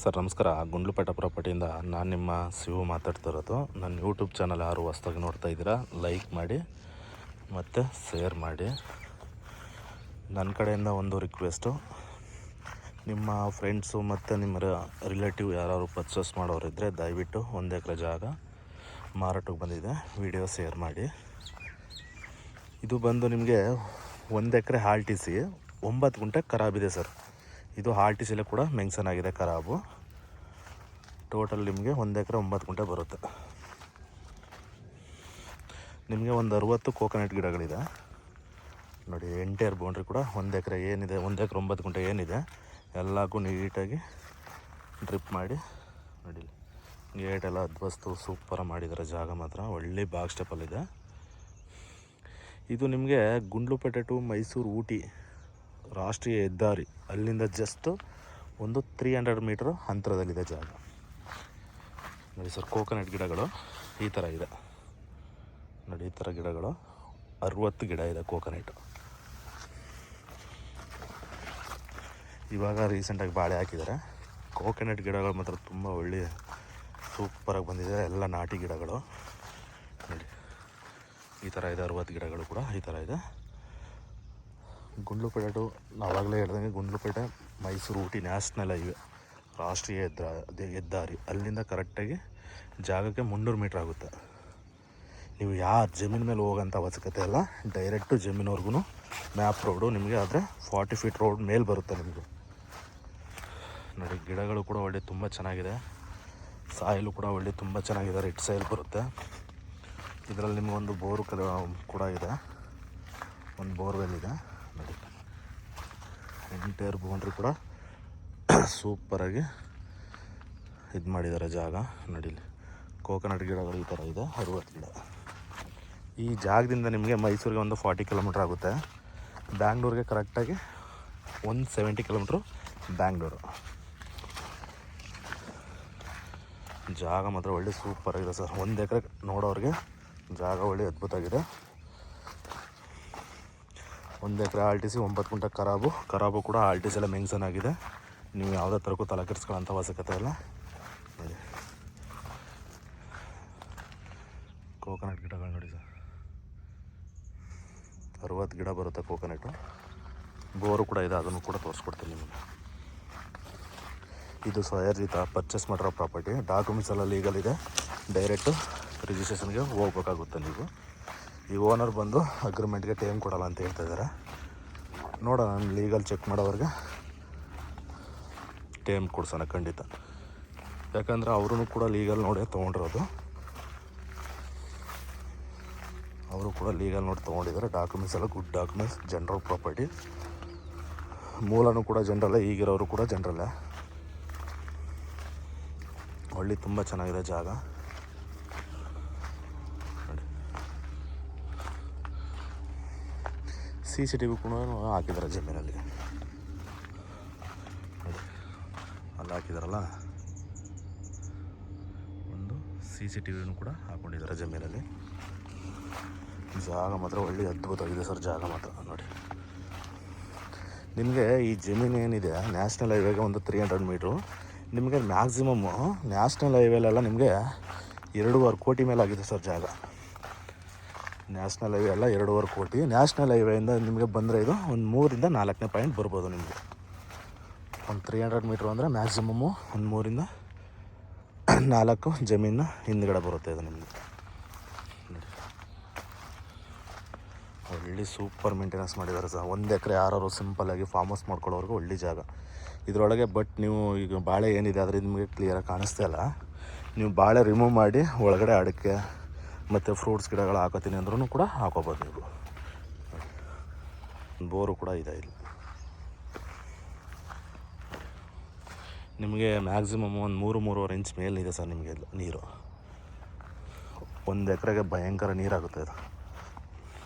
Sir ನಮಸ್ಕಾರ. ಗುಂಡ್ಲುಪೇಟೆ ಪ್ರಾಪರ್ಟಿಯಿಂದ ನಾನು ನಿಮ್ಮ ಶಿವು ಮಾತಾಡ್ತಿರೋದು. ನನ್ನ ಯೂಟ್ಯೂಬ್ ಚಾನಲ್ ಯಾರು ಹೊಸ್ದಾಗಿ ನೋಡ್ತಾ ಇದ್ದೀರಾ, ಲೈಕ್ ಮಾಡಿ ಮತ್ತು ಶೇರ್ ಮಾಡಿ. ನನ್ನ ಕಡೆಯಿಂದ ಒಂದು ರಿಕ್ವೆಸ್ಟು, ನಿಮ್ಮ ಫ್ರೆಂಡ್ಸು ಮತ್ತು ನಿಮ್ಮ ರಿಲೇಟಿವ್ ಯಾರು ಪರ್ಚೇಸ್ ಮಾಡೋರಿದ್ದರೆ ದಯವಿಟ್ಟು 1 ಎಕರೆ ಜಾಗ ಮಾರಾಟಕ್ಕೆ ಬಂದಿದೆ, ವಿಡಿಯೋ ಶೇರ್ ಮಾಡಿ. ಇದು ಬಂದು ನಿಮಗೆ 1 ಎಕರೆ RTC 9 ಗುಂಟೆ ಖರಾಬಿದೆ ಸರ್. ಇದು RTCಲೇ ಕೂಡ ಮೆನ್ಷನ್ ಆಗಿದೆ ಖರಾಬು. ಟೋಟಲ್ ನಿಮಗೆ 1 ಎಕರೆ 9 ಗುಂಟೆ ಬರುತ್ತೆ. ನಿಮಗೆ ಒಂದು 60 ಕೋಕೋನಟ್ ಗಿಡಗಳಿದೆ ನೋಡಿ. ಎಂಟೈರ್ ಬೌಂಡ್ರಿ ಕೂಡ 1 ಎಕರೆ ಏನಿದೆ, 1 ಎಕರೆ 9 ಗುಂಟೆ ಏನಿದೆ ಎಲ್ಲಕ್ಕೂ ನೀಟಾಗಿ ಡ್ರಿಪ್ ಮಾಡಿ ನೋಡಿ. ಗೇಟೆಲ್ಲ ಅದ್ವಸ್ತು ಸೂಪರಾಗಿ ಮಾಡಿದ್ದಾರೆ. ಜಾಗ ಮಾತ್ರ ಒಳ್ಳೆ ಬಾಗ್ ಸ್ಟೆಪ್ಪಲ್ಲಿದೆ. ಇದು ನಿಮಗೆ ಗುಂಡ್ಲುಪೇಟೆ ಟು ಮೈಸೂರು ಊಟಿ ರಾಷ್ಟ್ರೀಯ ಹೆದ್ದಾರಿ, ಅಲ್ಲಿಂದ ಜಸ್ಟ್ ಒಂದು 300 ಮೀಟ್ರ್ ಅಂತರದಲ್ಲಿದೆ ಜಾಗ ನೋಡಿ ಸರ್. ಕೋಕೋನಟ್ ಗಿಡಗಳು ಈ ಥರ ಇದೆ ನೋಡಿ. ಈ ಥರ ಗಿಡಗಳು 60 ಗಿಡ ಇದೆ ಕೋಕೋನಟ್. ಇವಾಗ ರೀಸೆಂಟಾಗಿ ಬಾಳೆ ಹಾಕಿದ್ದಾರೆ. ಕೋಕೋನಟ್ ಗಿಡಗಳು ಮಾತ್ರ ತುಂಬ ಒಳ್ಳೆ ಸೂಪರಾಗಿ ಬಂದಿದೆ. ಎಲ್ಲ ನಾಟಿ ಗಿಡಗಳು ನೋಡಿ. ಈ ಥರ ಇದೆ 60 ಗಿಡಗಳು ಕೂಡ ಈ ಥರ ಇದೆ. ಗುಂಡ್ಲುಪೇಟೆ ಟು ನಾವಾಗಲೇ ಹೇಳ್ದಂಗೆ ಗುಂಡ್ಲುಪೇಟೆ ಮೈಸೂರು ಊಟಿ ನ್ಯಾಷನಲ್ ಹೈವೇ ರಾಷ್ಟ್ರೀಯ ಹೆದ್ದಾರಿ, ಅಲ್ಲಿಂದ ಕರೆಕ್ಟಾಗಿ ಜಾಗಕ್ಕೆ 300 ಮೀಟ್ರ್ ಆಗುತ್ತೆ. ನೀವು ಯಾರು ಜಮೀನು ಮೇಲೆ ಹೋಗೋಂಥ ಅವಶ್ಯಕತೆ ಇಲ್ಲ, ಡೈರೆಕ್ಟು ಜಮೀನವ್ರಿಗೂ ಮ್ಯಾಪ್ ರೋಡು ನಿಮಗೆ ಆದರೆ 40 ಫೀಟ್ ರೋಡ್ ಮೇಲೆ ಬರುತ್ತೆ ನಿಮಗೆ ನೋಡಿ. ಗಿಡಗಳು ಕೂಡ ಒಳ್ಳೆ ತುಂಬ ಚೆನ್ನಾಗಿದೆ. ಸಾಯಿಲು ಕೂಡ ಒಳ್ಳೆ ತುಂಬ ಚೆನ್ನಾಗಿದೆ, ರೆಡ್ ಸಾಯಿಲ್ ಬರುತ್ತೆ. ಇದರಲ್ಲಿ ನಿಮಗೊಂದು ಬೋರು ಕೂಡ ಇದೆ, ಒಂದು ಬೋರ್ವೆಲ್ ಇದೆ ನೋಡಿ. ಎಂಟೈರ್ ಬೌಂಡ್ರಿ ಕೂಡ ಸೂಪರಾಗಿ ಇದು ಮಾಡಿದ್ದಾರೆ ಜಾಗ ನೋಡಿ. ಕೋಕೋನಟ್ ಗಿಡಗಳು ಈ ಥರ ಇದೆ 60 ಗಿಡ. ಈ ಜಾಗದಿಂದ ನಿಮಗೆ ಮೈಸೂರಿಗೆ ಒಂದು 40 ಕಿಲೋಮೀಟ್ರ್ ಆಗುತ್ತೆ. ಬ್ಯಾಂಗ್ಳೂರಿಗೆ ಕರೆಕ್ಟಾಗಿ 170 ಕಿಲೋಮೀಟ್ರು ಬ್ಯಾಂಗ್ಳೂರು. ಜಾಗ ಮಾತ್ರ ಒಳ್ಳೆ ಸೂಪರಾಗಿದೆ ಸರ್. 1 ಎಕರೆ ನೋಡೋರಿಗೆ ಜಾಗ ಒಳ್ಳೆ ಅದ್ಭುತವಾಗಿದೆ. 1 ಎಕರೆ RTC 9 ಗುಂಟೆ ಖರಾಬು ಕೂಡ RTC ಎಲ್ಲ ಮೆನ್ಷನ್ ಆಗಿದೆ. ನೀವು ಯಾವುದೇ ಥರಕ್ಕೂ ತಲೆ ಕೆಡಿಸ್ಕೊಳ್ಳೋಂಥ ಅವಶ್ಯಕತೆ ಇಲ್ಲ ನೋಡಿ. ಕೋಕೋನಟ್ ಗಿಡಗಳು ನೋಡಿ ಸರ್, 60 ಗಿಡ ಬರುತ್ತೆ ಕೋಕೋನಟ್ಟು. ಬೋರು ಕೂಡ ಇದೆ, ಅದನ್ನು ಕೂಡ ತೋರಿಸ್ಕೊಡ್ತೀನಿ ನಿಮಗೆ. ಇದು ಸ್ವಯರ್ಜಿತ ಪರ್ಚೇಸ್ ಮಾಡಿರೋ ಪ್ರಾಪರ್ಟಿ. ಡಾಕ್ಯುಮೆಂಟ್ಸ್ ಎಲ್ಲ ಲೀಗಲ್ ಇದೆ. ಡೈರೆಕ್ಟು ರಿಜಿಸ್ಟ್ರೇಷನ್ಗೆ ಹೋಗ್ಬೇಕಾಗುತ್ತೆ ನೀವು. ಈ ಓನರ್ ಬಂದು ಅಗ್ರಿಮೆಂಟ್ಗೆ ಟೈಮ್ ಕೊಡಲ್ಲ ಅಂತ ಹೇಳ್ತಾಯಿದ್ದಾರೆ. ನೋಡೋಣ, ನಾನು ಲೀಗಲ್ ಚೆಕ್ ಮಾಡೋವ್ರಿಗೆ ಟೈಮ್ ಕೊಡ್ಸೋಣ ಖಂಡಿತ. ಯಾಕಂದರೆ ಅವರು ಕೂಡ ಲೀಗಲ್ ನೋಡಿ ತೊಗೊಂಡಿರೋದು. ಅವರು ಕೂಡ ಲೀಗಲ್ ನೋಡಿ ತೊಗೊಂಡಿದ್ದಾರೆ. ಡಾಕ್ಯುಮೆಂಟ್ಸ್ ಎಲ್ಲ ಗುಡ್ ಡಾಕ್ಯುಮೆಂಟ್ಸ್, ಜನರಲ್ ಪ್ರಾಪರ್ಟಿ. ಮೂಲನೂ ಕೂಡ ಜನರಲ್ಲೇ, ಈಗಿರೋರು ಕೂಡ ಜನರಲ್ಲೇ. ಒಳ್ಳೆ ತುಂಬ ಚೆನ್ನಾಗಿದೆ ಜಾಗ. CCTV ಕೂಡ ಹಾಕಿದ್ದಾರೆ ಜಮೀನಲ್ಲಿ ನೋಡಿ. ಅಲ್ಲಿ ಹಾಕಿದಾರಲ್ಲ, ಒಂದು CCTV ಕೂಡ ಹಾಕ್ಕೊಂಡಿದ್ದಾರೆ ಜಮೀನಲ್ಲಿ. ಜಾಗ ಮಾತ್ರ ಒಳ್ಳೆ ಅದ್ಭುತವಾಗಿದೆ ಸರ್. ಜಾಗ ಮಾತ್ರ ನೋಡಿ. ನಿಮಗೆ ಈ ಜಮೀನು ಏನಿದೆ ನ್ಯಾಷನಲ್ ಹೈವೇಗೆ ಒಂದು 300 ಮೀಟ್ರು. ನಿಮಗೆ ಮ್ಯಾಕ್ಸಿಮಮ್ಮು ನ್ಯಾಷನಲ್ ಹೈವೇಲೆಲ್ಲ ನಿಮಗೆ 2.5 ಕೋಟಿ ಮೇಲೆ ಆಗಿದೆ ಸರ್ ಜಾಗ. ನ್ಯಾಷನಲ್ ಹೈವೇ ಎಲ್ಲ 2.5 ಕೋಟಿ. ನ್ಯಾಷನಲ್ ಹೈವೇಯಿಂದ ನಿಮಗೆ ಬಂದರೆ ಇದು ಒಂದು 3ರಿಂದ 4ನೇ ಪಾಯಿಂಟ್ ಬರ್ಬೋದು ನಿಮಗೆ. ಒಂದು 300 ಮೀಟ್ರ್ ಅಂದರೆ ಮ್ಯಾಕ್ಸಿಮಮ್ಮು ಒಂದು 3ರಿಂದ 4 ಜಮೀನು ಹಿಂದ್ಗಡೆ ಬರುತ್ತೆ ಇದು ನಿಮಗೆ ನೋಡಿ. ಒಳ್ಳೆ ಸೂಪರ್ ಮೇಂಟೆನೆನ್ಸ್ ಮಾಡಿದ್ದಾರೆ ಸರ್. 1 ಎಕರೆ ಯಾರು ಸಿಂಪಲ್ಲಾಗಿ ಫಾರ್ಮ್ ಹೌಸ್ ಮಾಡ್ಕೊಳ್ಳೋರ್ಗೂ ಒಳ್ಳೆ ಜಾಗ ಇದರೊಳಗೆ. ಬಟ್ ನೀವು ಈಗ ಬಾಳೆ ಏನಿದೆ ಆದರೆ ನಿಮಗೆ ಕ್ಲಿಯರಾಗಿ ಕಾಣಿಸ್ತಾ ಇಲ್ಲ. ನೀವು ಬಾಳೆ ರಿಮೂವ್ ಮಾಡಿ ಒಳಗಡೆ ಅಡಿಕೆ ಮತ್ತು ಫ್ರೂಟ್ಸ್ ಗಿಡಗಳು ಹಾಕೋತೀನಿ ಅಂದ್ರೂ ಕೂಡ ಹಾಕೋಬೋದು ನೀವು. ಬೋರು ಕೂಡ ಇದೆ ಇಲ್ಲಿ. ನಿಮಗೆ ಮ್ಯಾಕ್ಸಿಮಮ್ ಒಂದು 3-3.5 ಇಂಚ್ ಮೇಲಿದೆ ಸರ್ ನಿಮಗೆ ನೀರು. 1 ಎಕರೆಗೆ ಭಯಂಕರ ನೀರಾಗುತ್ತೆ ಇದು.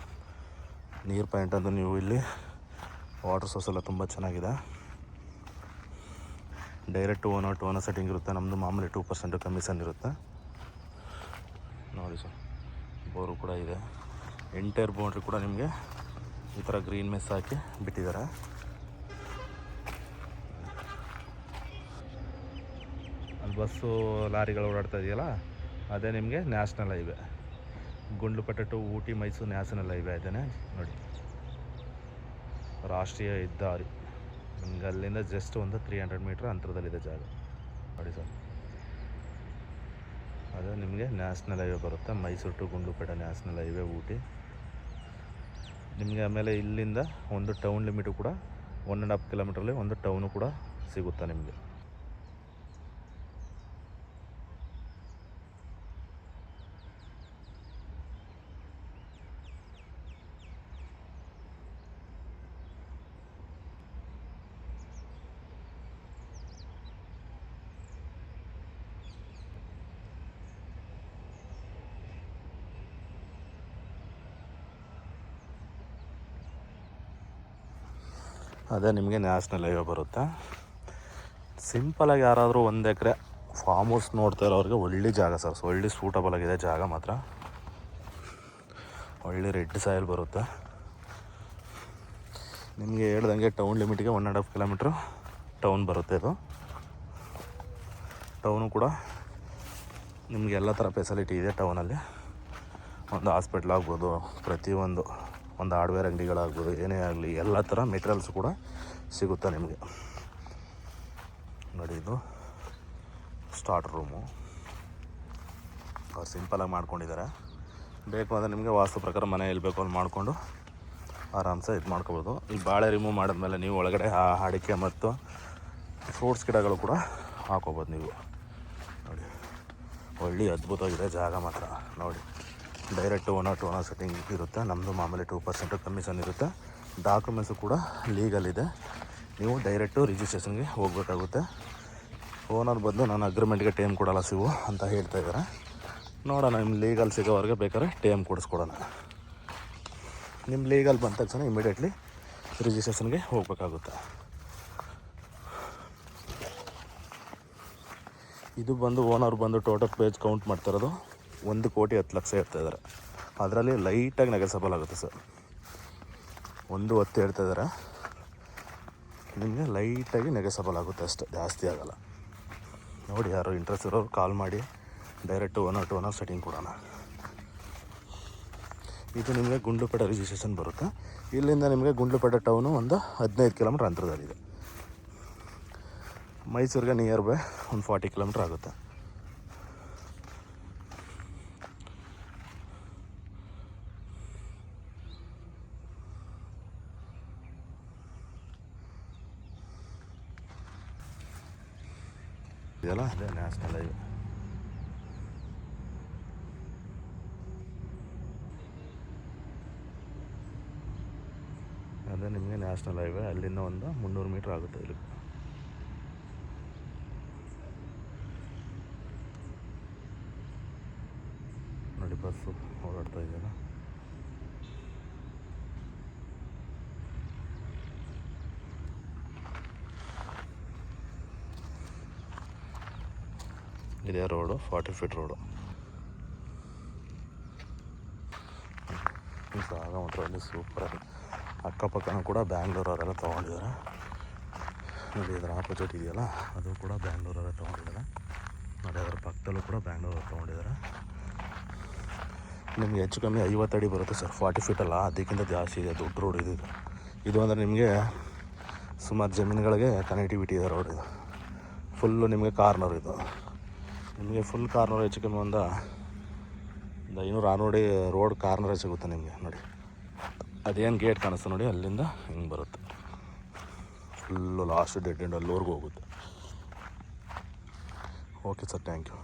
ನೀರು ಪಾಯಿಂಟ್ ಅಂತೂ ನೀವು ಇಲ್ಲಿ ವಾಟರ್ ಸೋರ್ಸ್ ಎಲ್ಲ ತುಂಬ ಚೆನ್ನಾಗಿದೆ. ಡೈರೆಕ್ಟ್ ಓನರ್ ಸೆಟ್ಟಿಂಗ್ ಇರುತ್ತೆ. ನಮ್ಮದು ಮಾಮೂಲಿ 2% ಕಮಿಷನ್ ಇರುತ್ತೆ ನೋಡಿ ಸರ್. ಬೋರು ಕೂಡ ಇದೆ. ಎಂಟೈರ್ ಬೌಂಡ್ರಿ ಕೂಡ ನಿಮಗೆ ಈ ಥರ ಗ್ರೀನ್ ಮೆಸ್ ಹಾಕಿ ಬಿಟ್ಟಿದ್ದಾರೆ. ಬಸ್ಸು ಲಾರಿಗಳು ಓಡಾಡ್ತಾ ಇದೆಯಲ್ಲ, ಅದೇ ನಿಮಗೆ national highway. Gundlupet to Ooty Mysuru national highway ಇದೇನೆ ನೋಡಿ, ರಾಷ್ಟ್ರೀಯ ಹೆದ್ದಾರಿ. ನಿಮ್ಗೆ ಅಲ್ಲಿಂದ ಜಸ್ಟ್ ಒಂದು 300 ಮೀಟ್ರ್ ಅಂತರದಲ್ಲಿದೆ ಜಾಗ ನೋಡಿ ಸರ್. ಅದೇ ನಿಮಗೆ ನ್ಯಾಷನಲ್ ಹೈವೇ ಬರುತ್ತೆ, Mysuru to Gundlupet national highway Ooty. ನಿಮಗೆ ಆಮೇಲೆ ಇಲ್ಲಿಂದ ಒಂದು ಟೌನ್ ಲಿಮಿಟು ಕೂಡ 1.5 ಕಿಲೋಮೀಟ್ರಲ್ಲಿ ಒಂದು ಟೌನು ಕೂಡ ಸಿಗುತ್ತೆ ನಿಮಗೆ. ಅದೇ ನಿಮಗೆ ನ್ಯಾಷನಲ್ ಹೈವೇ ಬರುತ್ತೆ. ಸಿಂಪಲಾಗಿ ಯಾರಾದರೂ 1 ಎಕರೆ ಫಾರ್ಮ್ ಹೌಸ್ ನೋಡ್ತಾ ಇರೋರಿಗೆ ಒಳ್ಳೆ ಜಾಗ ಸರ್, ಒಳ್ಳೆ ಸೂಟಬಲ್ ಆಗಿದೆ ಜಾಗ ಮಾತ್ರ. ಒಳ್ಳೆ ರೆಡ್ ಸಾಯಿಲ್ ಬರುತ್ತೆ ನಿಮಗೆ. ಹೇಳ್ದಂಗೆ ಟೌನ್ ಲಿಮಿಟ್ಗೆ 1.5 ಕಿಲೋಮೀಟ್ರ್ ಟೌನ್ ಬರುತ್ತೆ. ಇದು ಟೌನು ಕೂಡ ನಿಮಗೆ ಎಲ್ಲ ಥರ ಫೆಸಿಲಿಟಿ ಇದೆ ಟೌನಲ್ಲಿ. ಒಂದು ಹಾಸ್ಪಿಟ್ಲ್ ಆಗ್ಬೋದು, ಪ್ರತಿಯೊಂದು ಒಂದು ಹಾರ್ಡ್ವೇರ್ ಅಂಗಡಿಗಳಾಗ್ಬೋದು, ಏನೇ ಆಗಲಿ ಎಲ್ಲ ಥರ ಮೆಟೀರಿಯಲ್ಸ್ ಕೂಡ ಸಿಗುತ್ತೆ ನಿಮಗೆ ನೋಡಿ. ಇದು ಸ್ಟಾರ್ಟ್ ರೂಮು ಅವ್ರು ಸಿಂಪಲಾಗಿ ಮಾಡ್ಕೊಂಡಿದ್ದಾರೆ. ಬೇಕು ಅಂದರೆ ನಿಮಗೆ ವಾಸ್ತು ಪ್ರಕಾರ ಮನೆ ಎಲ್ಲಿ ಬೇಕು ಅಲ್ಲಿ ಮಾಡಿಕೊಂಡು ಆರಾಮ್ಸೆ ಇದು ಮಾಡ್ಕೊಬೋದು. ಈ ಬಾಳೆ ರಿಮೂವ್ ಮಾಡಿದ್ಮೇಲೆ ನೀವು ಒಳಗಡೆ ಅಡಿಕೆ ಮತ್ತು ಫ್ರೂಟ್ಸ್ ಗಿಡಗಳು ಕೂಡ ಹಾಕೋಬೋದು ನೀವು ನೋಡಿ. ಒಳ್ಳೆ ಅದ್ಭುತವಾಗಿದೆ ಜಾಗ ಮಾತ್ರ ನೋಡಿ. ಡೈರೆಕ್ಟ್ ಓನರ್ ಸೆಟ್ಟಿಂಗ್ ಇರುತ್ತೆ. ನಮ್ಮದು ಮಾಮೂಲಿ 2% ಕಮಿಷನ್ ಇರುತ್ತೆ. ಡಾಕ್ಯುಮೆಂಟ್ಸು ಕೂಡ ಲೀಗಲ್ ಇದೆ. ನೀವು ಡೈರೆಕ್ಟು ರಿಜಿಸ್ಟ್ರೇಷನ್ಗೆ ಹೋಗಬೇಕಾಗುತ್ತೆ. ಓನರ್ ಬದಲು ನಾನು ಅಗ್ರಿಮೆಂಟ್ಗೆ ಟೈಮ್ ಕೊಡೋಲ್ಲ ಸಿಗು ಅಂತ ಹೇಳ್ತಾ ಇದ್ದಾರೆ. ನೋಡೋಣ, ನಿಮ್ಮ ಲೀಗಲ್ ಸಿಗೋವರೆಗೆ ಬೇಕಾದ್ರೆ ಟೈಮ್ ಕೊಡಿಸ್ಕೊಡೋಣ. ನಿಮ್ಮ ಲೀಗಲ್ ಬಂದ ತಕ್ಷಣ ಇಮಿಡಿಯೇಟ್ಲಿ ರಿಜಿಸ್ಟ್ರೇಷನ್ಗೆ ಹೋಗಬೇಕಾಗುತ್ತೆ. ಇದು ಬಂದು ಓನರ್ ಬಂದು ಟೋಟಲ್ ಪೇಜ್ ಕೌಂಟ್ ಮಾಡ್ತಿರೋದು 1,10,00,000 ಹೇಳ್ತಾಯಿದ್ದಾರೆ. ಅದರಲ್ಲಿ ಲೈಟಾಗಿ ನೆಗೆಸಬಲ್ ಆಗುತ್ತೆ ಸರ್. 1,10 ಹೇಳ್ತಾಯಿದ್ದಾರೆ, ನಿಮಗೆ ಲೈಟಾಗಿ ನೆಗೆಸಬಲ್ ಆಗುತ್ತೆ ಅಷ್ಟೇ, ಜಾಸ್ತಿ ಆಗೋಲ್ಲ. ನೋಡಿ, ಯಾರು ಇಂಟ್ರೆಸ್ಟ್ ಇರೋರು ಕಾಲ್ ಮಾಡಿ ಡೈರೆಕ್ಟು ಓನರ್ ಸೆಟ್ಟಿಂಗ್ ಕೊಡೋಣ. ಇದು ನಿಮಗೆ ಗುಂಡ್ಲುಪೇಟೆ ರಿಜಿಸ್ಟ್ರೇಷನ್ ಬರುತ್ತೆ. ಇಲ್ಲಿಂದ ನಿಮಗೆ ಗುಂಡ್ಲುಪೇಟೆ ಟೌನು ಒಂದು 15 ಕಿಲೋಮೀಟ್ರ್ ಅಂತರದಲ್ಲಿದೆ. ಮೈಸೂರಿಗೆ ನಿಯರ್ ಬೈ ಒಂದು 40 ಕಿಲೋಮೀಟ್ರ್ ಆಗುತ್ತೆ. ಇದೆಲ್ಲ ಅದೇ ನ್ಯಾಷನಲ್ ಹೈವೇ. ಅದೇ ನಿಮಗೆ ನ್ಯಾಷನಲ್ ಹೈವೇ. ಅಲ್ಲಿಂದ ಒಂದು 300 ಮೀಟ್ರ್ ಆಗುತ್ತೆ ಇಲ್ಲಿ. ನೋಡಿ, ಬಸ್ಸು ಓಡಾಡ್ತಾ ಇದೆಯಲ್ಲ. ಇದೇ ರೋಡು, 40 ಫೀಟ್ ರೋಡು. ಜಾಗ ಮಾತ್ರ ಅಲ್ಲಿ ಸೂಪರಾಗಿ. ಅಕ್ಕಪಕ್ಕನೂ ಕೂಡ ಬ್ಯಾಂಗ್ಳೂರವರೆಲ್ಲ ತೊಗೊಂಡಿದ್ದಾರೆ ನೋಡಿ. ಇದರ ಆಪೋಸಿಟ್ ಇದೆಯಲ್ಲ, ಅದು ಕೂಡ ಬ್ಯಾಂಗ್ಳೂರವರೇ ತೊಗೊಂಡಿದ್ದಾರೆ ನೋಡಿ. ಅದರ ಪಕ್ಕದಲ್ಲೂ ಕೂಡ ಬ್ಯಾಂಗ್ಳೂರವ್ರು ತೊಗೊಂಡಿದ್ದಾರೆ. ನಿಮಗೆ ಹೆಚ್ಚು ಕಮ್ಮಿ 50 ಅಡಿ ಬರುತ್ತೆ ಸರ್. 40 ಫೀಟ್ ಅಲ್ಲ, ಅದಕ್ಕಿಂತ ಜಾಸ್ತಿ ಇದೆ. ದೊಡ್ಡ ರೋಡ್ ಇದು ಅಂದರೆ ನಿಮಗೆ ಸುಮಾರು ಜಮೀನುಗಳಿಗೆ ಕನೆಕ್ಟಿವಿಟಿ ಇದೆ ರೋಡ್. ಇದು ಫುಲ್ಲು ನಿಮಗೆ ಕಾರ್ನರ್. ಇದು ನಿಮಗೆ ಫುಲ್ ಕಾರ್ನರ್ ಹೆಚ್ಚು ಕಮ್ಮಿ ಒಂದು 500-600 ಅಡಿ ರೋಡ್ ಕಾರ್ನರೇ ಸಿಗುತ್ತೆ ನಿಮಗೆ ನೋಡಿ. ಅದೇನು ಗೇಟ್ ಕಾಣಿಸ್ತು ನೋಡಿ, ಅಲ್ಲಿಂದ ಹಿಂಗೆ ಬರುತ್ತೆ. ಫುಲ್ಲು ಲಾಸ್ಟ್ ಡೆಡ್ ಎಂಡ್ ಅಲ್ಲಿವರೆಗೂ ಹೋಗುತ್ತೆ. Okay sir, thank you.